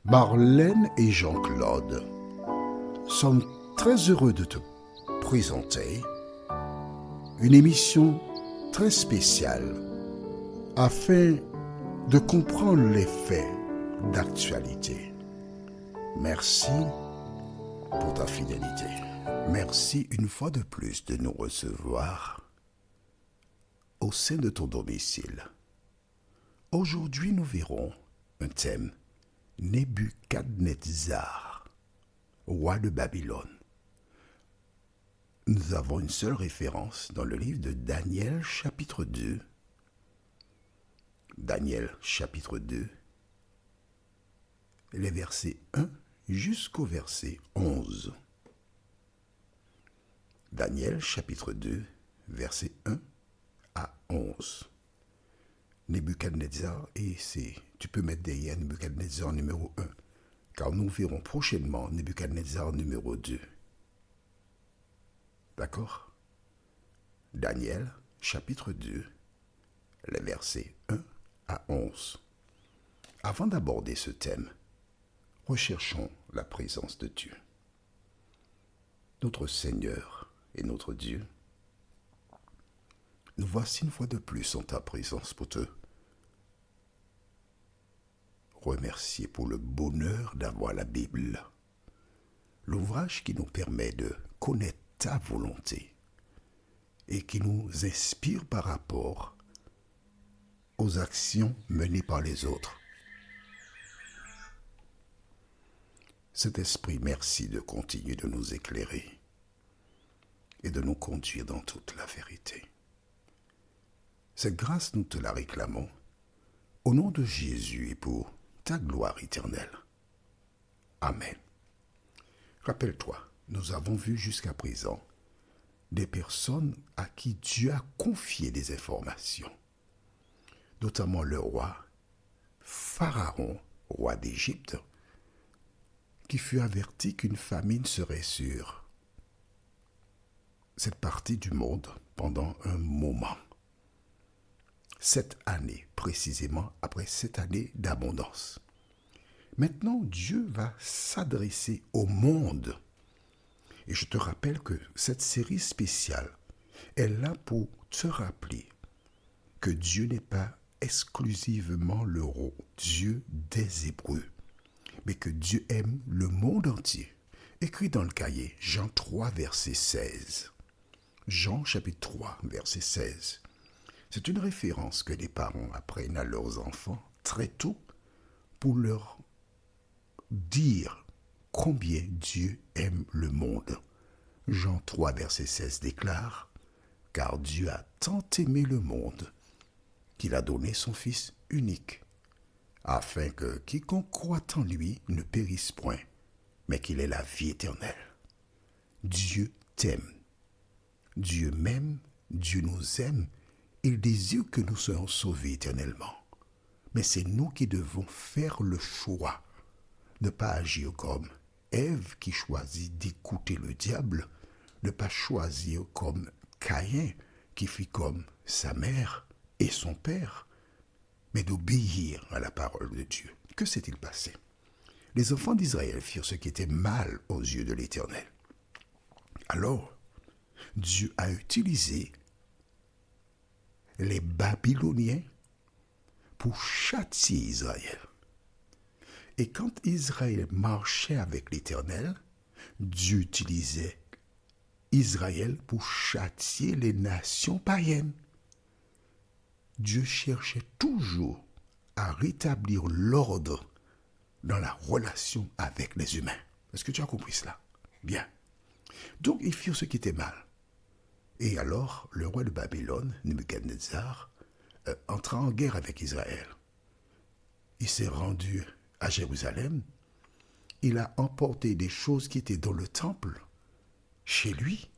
Marlène et Jean-Claude sommes très heureux de te présenter une émission très spéciale afin de comprendre les faits d'actualité. Merci pour ta fidélité. Merci une fois de plus de nous recevoir au sein de ton domicile. Aujourd'hui, nous verrons un thème: Nebuchadnezzar, roi de Babylone. Nous avons une seule référence dans le livre de Daniel chapitre 2. Daniel chapitre 2, les versets 1 jusqu'au verset 11. Daniel chapitre 2, versets 1 à 11. Nebuchadnezzar, et tu peux mettre derrière Nebuchadnezzar numéro 1, car nous verrons prochainement Nebuchadnezzar numéro 2. D'accord? Daniel, chapitre 2, les versets 1 à 11. Avant d'aborder ce thème, recherchons la présence de Dieu. Notre Seigneur et notre Dieu, nous voici une fois de plus en ta présence pour te remercier pour le bonheur d'avoir la Bible, l'ouvrage qui nous permet de connaître ta volonté et qui nous inspire par rapport aux actions menées par les autres. Saint-Esprit, merci de continuer de nous éclairer et de nous conduire dans toute la vérité. Cette grâce, nous te la réclamons au nom de Jésus et pour ta gloire éternelle. Amen. Rappelle-toi, nous avons vu jusqu'à présent des personnes à qui Dieu a confié des informations, notamment le roi Pharaon, roi d'Égypte, qui fut averti qu'une famine serait sur cette partie du monde pendant un moment. 7 années, précisément après 7 années d'abondance. Maintenant, Dieu va s'adresser au monde. Et je te rappelle que cette série spéciale est là pour te rappeler que Dieu n'est pas exclusivement le Dieu des Hébreux, mais que Dieu aime le monde entier. Écrit dans le cahier, Jean 3, verset 16. Jean chapitre 3, verset 16. C'est une référence que les parents apprennent à leurs enfants très tôt pour leur dire combien Dieu aime le monde. Jean 3, verset 16 déclare: « Car Dieu a tant aimé le monde qu'il a donné son Fils unique, afin que quiconque croit en lui ne périsse point, mais qu'il ait la vie éternelle. » Dieu t'aime. Dieu m'aime, Dieu nous aime. Il désire que nous soyons sauvés éternellement. Mais c'est nous qui devons faire le choix, ne pas agir comme Ève qui choisit d'écouter le diable, ne pas choisir comme Caïn qui fit comme sa mère et son père, mais d'obéir à la parole de Dieu. Que s'est-il passé? Les enfants d'Israël firent ce qui était mal aux yeux de l'Éternel. Alors, Dieu a utilisé les Babyloniens pour châtier Israël. Et quand Israël marchait avec l'Éternel, Dieu utilisait Israël pour châtier les nations païennes. Dieu cherchait toujours à rétablir l'ordre dans la relation avec les humains. Est-ce que tu as compris cela? Bien. Donc, ils firent ce qui était mal. Et alors, le roi de Babylone, Nebuchadnezzar, entra en guerre avec Israël. Il s'est rendu à Jérusalem. Il a emporté des choses qui étaient dans le temple chez lui.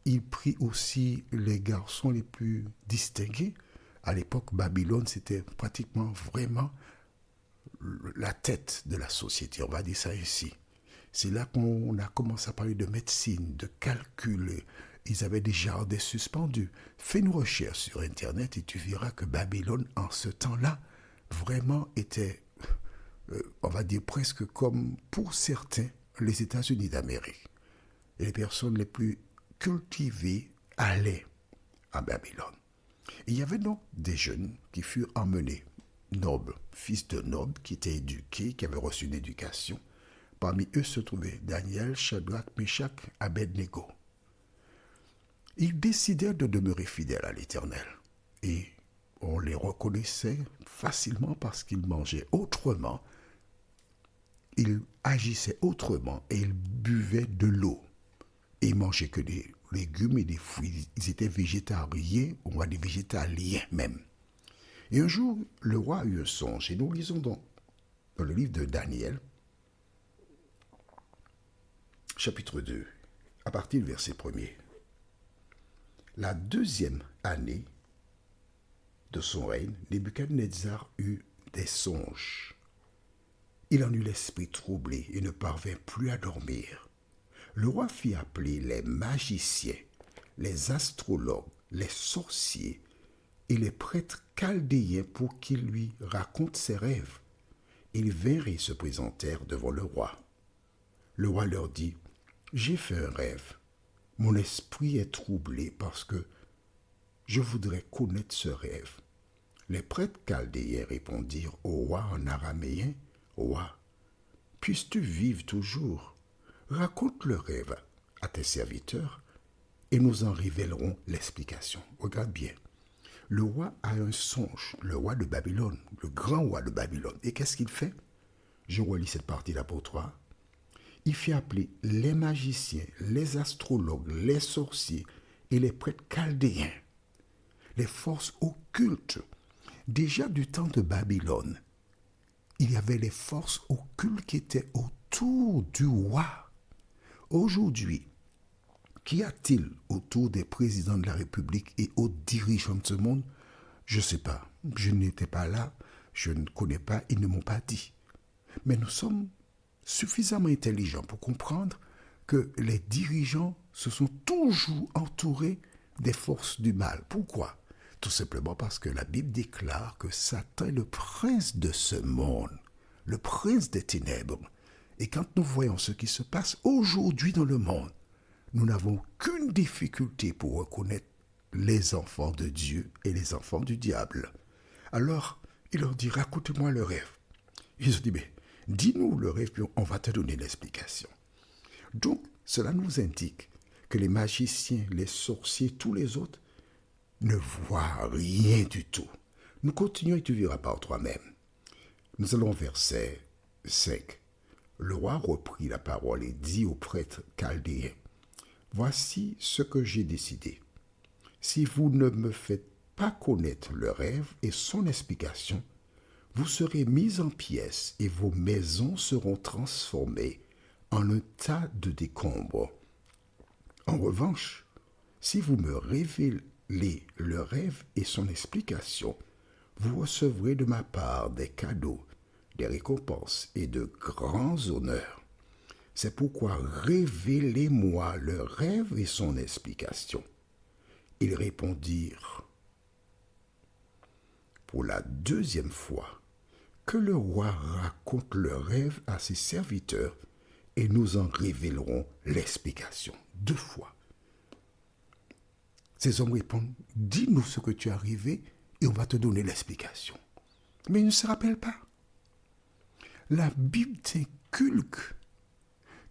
Il prit aussi les garçons les plus distingués. À l'époque, Babylone, c'était pratiquement vraiment la tête de la société. On va dire ça ainsi. C'est là qu'on a commencé à parler de médecine, de calcul. Ils avaient des jardins suspendus. Fais une recherche sur Internet et tu verras que Babylone, en ce temps-là, vraiment était on va dire presque comme pour certains les États-Unis d'Amérique. Et les personnes les plus cultivées allaient à Babylone. Et il y avait donc des jeunes qui furent emmenés, nobles, fils de nobles, qui étaient éduqués, qui avaient reçu une éducation. Parmi eux se trouvaient Daniel, Shadrach, Meshach, Abednego. Ils décidèrent de demeurer fidèles à l'Éternel. Et on les reconnaissait facilement parce qu'ils mangeaient autrement, ils agissaient autrement et ils buvaient de l'eau. Et ils mangeaient que des légumes et des fruits. Ils étaient végétariens, on va dire végétaliens même. Et un jour, le roi a eu un songe. Et nous lisons dans le livre de Daniel, chapitre 2, à partir du verset 1er. La deuxième année de son règne, Nebuchadnezzar eut des songes. Il en eut l'esprit troublé et ne parvint plus à dormir. Le roi fit appeler les magiciens, les astrologues, les sorciers et les prêtres chaldéens pour qu'ils lui racontent ses rêves. Ils vinrent et se présentèrent devant le roi. Le roi leur dit, « J'ai fait un rêve. Mon esprit est troublé parce que je voudrais connaître ce rêve. » Les prêtres chaldéens répondirent au roi en araméen, « Roi, puisses-tu vivre toujours? Raconte le rêve à tes serviteurs et nous en révélerons l'explication. » Regarde bien. Le roi a un songe, le roi de Babylone, le grand roi de Babylone. Et qu'est-ce qu'il fait? Je relis cette partie-là pour toi. Il fait appeler les magiciens, les astrologues, les sorciers et les prêtres chaldéens, les forces occultes. Déjà du temps de Babylone, il y avait les forces occultes qui étaient autour du roi. Aujourd'hui, qu'y a-t-il autour des présidents de la République et aux dirigeants de ce monde? Je ne sais pas. Je n'étais pas là. Je ne connais pas. Ils ne m'ont pas dit. Mais nous sommes suffisamment intelligents pour comprendre que les dirigeants se sont toujours entourés des forces du mal. Pourquoi? Tout simplement parce que la Bible déclare que Satan est le prince de ce monde, le prince des ténèbres. Et quand nous voyons ce qui se passe aujourd'hui dans le monde, nous n'avons qu'une difficulté pour reconnaître les enfants de Dieu et les enfants du diable. Alors, il leur dit, raconte-moi le rêve. Ils ont dit, mais dis-nous le rêve, puis on va te donner l'explication. Donc, cela nous indique que les magiciens, les sorciers, tous les autres, ne voient rien du tout. Nous continuons et tu verras par toi-même. Nous allons au verset 5. Le roi reprit la parole et dit aux prêtres chaldéens, « Voici ce que j'ai décidé. Si vous ne me faites pas connaître le rêve et son explication, vous serez mis en pièces et vos maisons seront transformées en un tas de décombres. En revanche, si vous me révélez le rêve et son explication, vous recevrez de ma part des cadeaux, des récompenses et de grands honneurs. C'est pourquoi révélez-moi le rêve et son explication. » Ils répondirent pour la deuxième fois, que le roi raconte le rêve à ses serviteurs et nous en révélerons l'explication. 2 fois. Ces hommes répondent, dis-nous ce que tu as rêvé et on va te donner l'explication. Mais ils ne se rappellent pas. La Bible t'inculque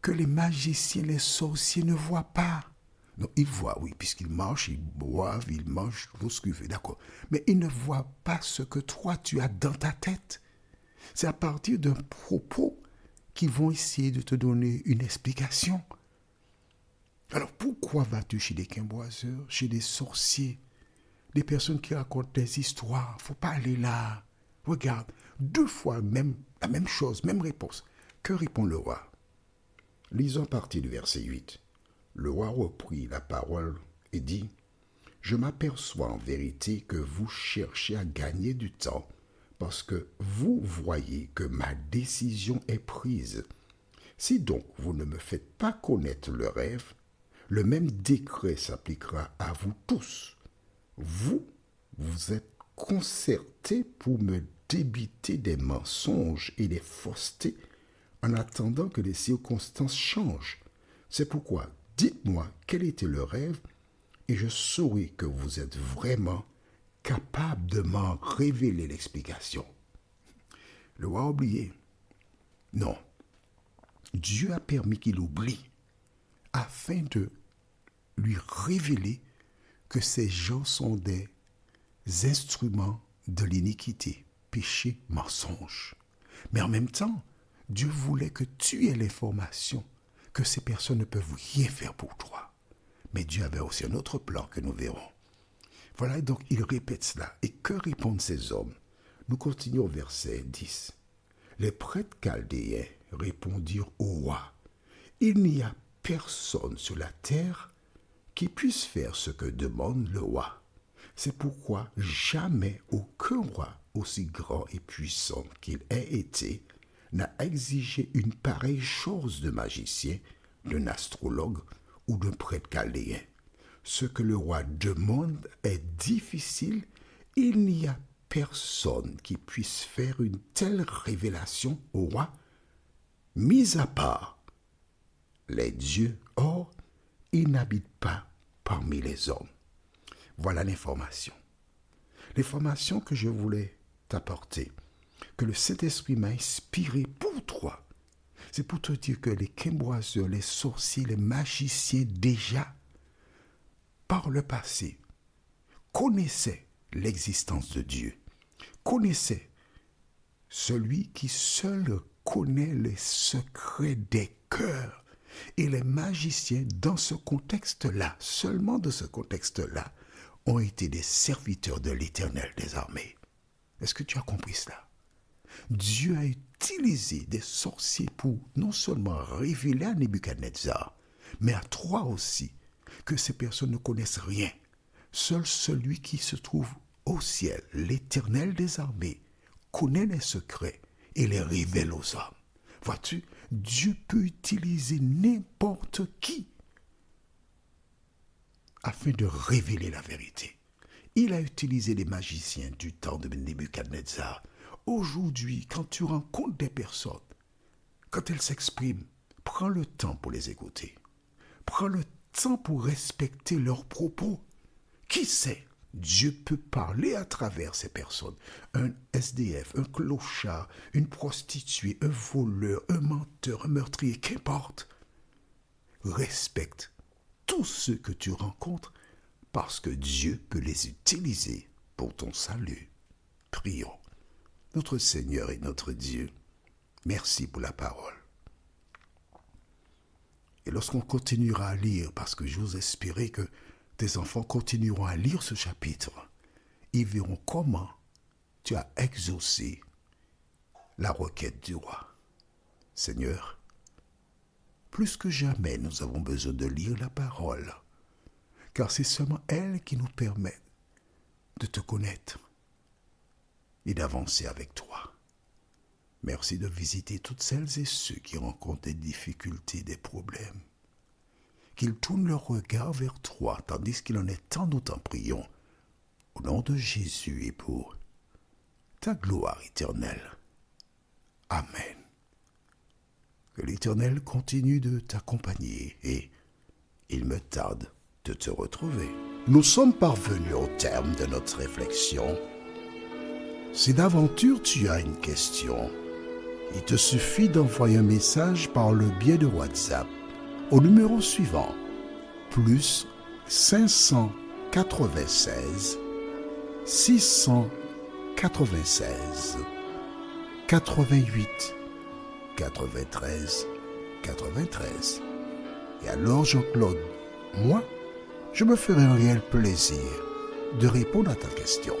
que les magiciens, les sorciers ne voient pas. Non, ils voient, oui, puisqu'ils marchent, ils boivent, ils mangent, tout ce qu'ils veulent, d'accord. Mais ils ne voient pas ce que toi, tu as dans ta tête. C'est à partir d'un propos qu'ils vont essayer de te donner une explication. Alors pourquoi vas-tu chez des quimboiseurs, chez des sorciers, des personnes qui racontent des histoires? Faut pas aller là. Regarde, 2 fois même la même chose, même réponse. Que répond le roi? Lisons partie du verset 8. Le roi reprit la parole et dit, « Je m'aperçois en vérité que vous cherchez à gagner du temps, parce que vous voyez que ma décision est prise. Si donc vous ne me faites pas connaître le rêve, le même décret s'appliquera à vous tous. Vous êtes concertés pour me débiter des mensonges et des faussetés en attendant que les circonstances changent. C'est pourquoi, dites-moi quel était le rêve et je saurai que vous êtes vraiment capable de m'en révéler l'explication. Le roi a oublié. Non. Dieu a permis qu'il oublie afin de lui révéler que ces gens sont des instruments de l'iniquité, péché, mensonge. Mais en même temps, Dieu voulait que tu aies l'information que ces personnes ne peuvent rien faire pour toi. Mais Dieu avait aussi un autre plan que nous verrons. Voilà, donc il répète cela. Et que répondent ces hommes? Nous continuons au verset 10. Les prêtres chaldéens répondirent au roi, « Il n'y a personne sur la terre qui puisse faire ce que demande le roi. C'est pourquoi jamais aucun roi aussi grand et puissant qu'il ait été n'a exigé une pareille chose de magicien, d'un astrologue ou d'un prêtre chaldéen. Ce que le roi demande est difficile, il n'y a personne qui puisse faire une telle révélation au roi, mis à part les dieux. Or, ils n'habitent pas parmi les hommes. » Voilà l'information. L'information que je voulais t'apporter, que le Saint-Esprit m'a inspiré pour toi. C'est pour te dire que les quimboiseurs, les sorciers, les magiciens déjà, par le passé, connaissaient l'existence de Dieu, connaissaient celui qui seul connaît les secrets des cœurs. Et les magiciens, dans ce contexte-là, seulement de ce contexte-là, ont été des serviteurs de l'Éternel des armées. Est-ce que tu as compris cela? Dieu a utilisé des sorciers pour non seulement révéler à Nebuchadnezzar, mais à toi aussi, que ces personnes ne connaissent rien. Seul celui qui se trouve au ciel, l'Éternel des armées, connaît les secrets et les révèle aux hommes. Vois-tu, Dieu peut utiliser n'importe qui afin de révéler la vérité. Il a utilisé les magiciens du temps de Nebuchadnezzar. Aujourd'hui, quand tu rencontres des personnes, quand elles s'expriment, prends le temps pour les écouter. Prends le temps pour respecter leurs propos. Qui sait, Dieu peut parler à travers ces personnes. Un SDF, un clochard, une prostituée, un voleur, un menteur, un meurtrier, qu'importe. Respecte tous ceux que tu rencontres parce que Dieu peut les utiliser pour ton salut. Prions. Notre Seigneur et notre Dieu, merci pour la parole. Et lorsqu'on continuera à lire, parce que j'ose espérer que tes enfants continueront à lire ce chapitre, ils verront comment tu as exaucé la requête du roi. Seigneur, plus que jamais, nous avons besoin de lire la parole, car c'est seulement elle qui nous permet de te connaître et d'avancer avec toi. Merci de visiter toutes celles et ceux qui rencontrent des difficultés, des problèmes. Qu'ils tournent leur regard vers toi, tandis qu'il en est temps, nous t'en prions, au nom de Jésus et pour ta gloire éternelle. Amen. Que l'Éternel continue de t'accompagner et il me tarde de te retrouver. Nous sommes parvenus au terme de notre réflexion. Si d'aventure tu as une question, il te suffit d'envoyer un message par le biais de WhatsApp au numéro suivant, plus 596 696 88 93 93. Et alors Jean-Claude, moi, je me ferai un réel plaisir de répondre à ta question.